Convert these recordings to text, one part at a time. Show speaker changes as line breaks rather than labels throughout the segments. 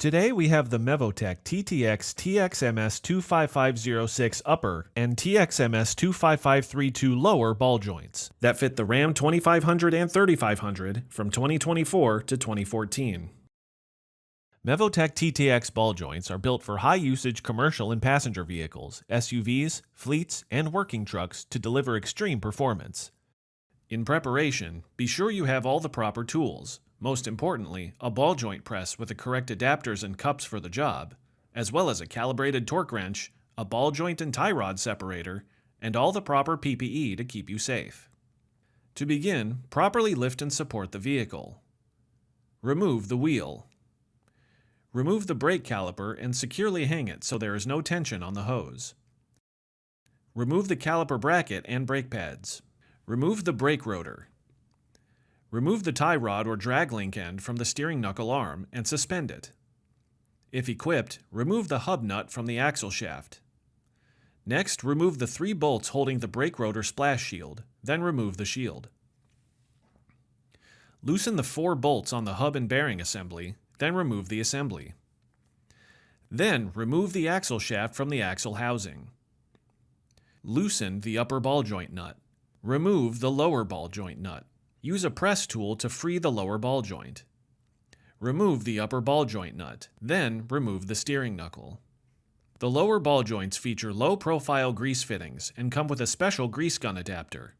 Today we have the Mevotech TTX TXMS25506 upper and TXMS25532 lower ball joints that fit the Ram 2500 and 3500 from 2024 to 2014. Mevotech TTX ball joints are built for high-usage commercial and passenger vehicles, SUVs, fleets, and working trucks to deliver extreme performance. In preparation, be sure you have all the proper tools. Most importantly, a ball joint press with the correct adapters and cups for the job, as well as a calibrated torque wrench, a ball joint and tie rod separator, and all the proper PPE to keep you safe. To begin, properly lift and support the vehicle. Remove the wheel. Remove the brake caliper and securely hang it so there is no tension on the hose. Remove the caliper bracket and brake pads. Remove the brake rotor. Remove the tie rod or drag link end from the steering knuckle arm and suspend it. If equipped, remove the hub nut from the axle shaft. Next, remove the 3 bolts holding the brake rotor splash shield, then remove the shield. Loosen the 4 bolts on the hub and bearing assembly, then remove the assembly. Then, remove the axle shaft from the axle housing. Loosen the upper ball joint nut. Remove the lower ball joint nut. Use a press tool to free the lower ball joint. Remove the upper ball joint nut, then remove the steering knuckle. The lower ball joints feature low-profile grease fittings and come with a special grease gun adapter.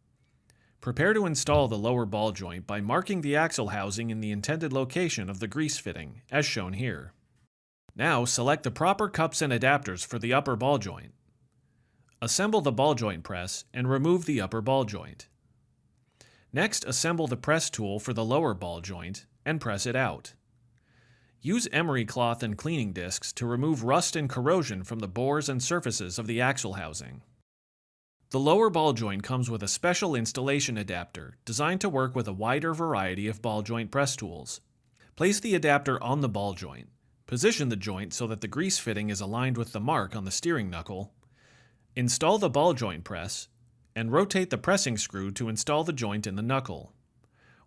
Prepare to install the lower ball joint by marking the axle housing in the intended location of the grease fitting, as shown here. Now select the proper cups and adapters for the upper ball joint. Assemble the ball joint press and remove the upper ball joint. Next, assemble the press tool for the lower ball joint and press it out. Use emery cloth and cleaning discs to remove rust and corrosion from the bores and surfaces of the axle housing. The lower ball joint comes with a special installation adapter designed to work with a wider variety of ball joint press tools. Place the adapter on the ball joint. Position the joint so that the grease fitting is aligned with the mark on the steering knuckle. Install the ball joint press, and rotate the pressing screw to install the joint in the knuckle.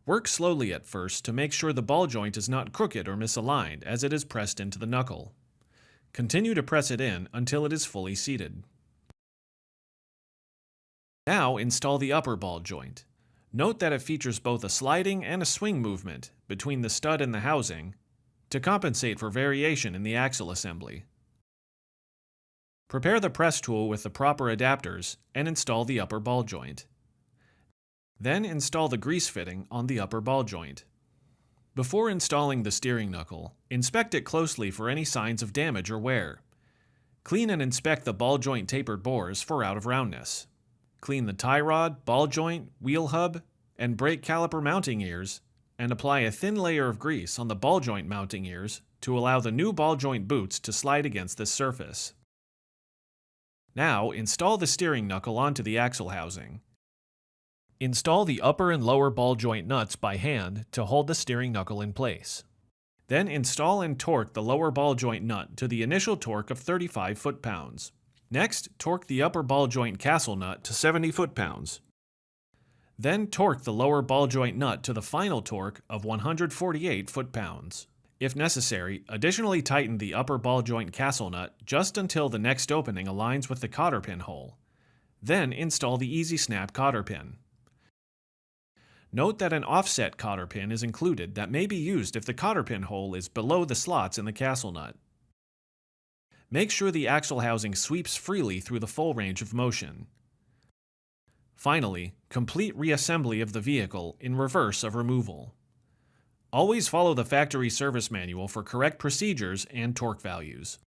Work slowly at first to make sure the ball joint is not crooked or misaligned as it is pressed into the knuckle. Continue to press it in until it is fully seated. Now install the upper ball joint. Note that it features both a sliding and a swing movement between the stud and the housing to compensate for variation in the axle assembly. Prepare the press tool with the proper adapters and install the upper ball joint. Then install the grease fitting on the upper ball joint. Before installing the steering knuckle, inspect it closely for any signs of damage or wear. Clean and inspect the ball joint tapered bores for out of roundness. Clean the tie rod, ball joint, wheel hub, and brake caliper mounting ears, and apply a thin layer of grease on the ball joint mounting ears to allow the new ball joint boots to slide against this surface. Now, install the steering knuckle onto the axle housing. Install the upper and lower ball joint nuts by hand to hold the steering knuckle in place. Then install and torque the lower ball joint nut to the initial torque of 35 foot-pounds. Next, torque the upper ball joint castle nut to 70 foot-pounds. Then torque the lower ball joint nut to the final torque of 148 foot-pounds. If necessary, additionally tighten the upper ball joint castle nut just until the next opening aligns with the cotter pin hole. Then install the Easy Snap cotter pin. Note that an offset cotter pin is included that may be used if the cotter pin hole is below the slots in the castle nut. Make sure the axle housing sweeps freely through the full range of motion. Finally, complete reassembly of the vehicle in reverse of removal. Always follow the factory service manual for correct procedures and torque values.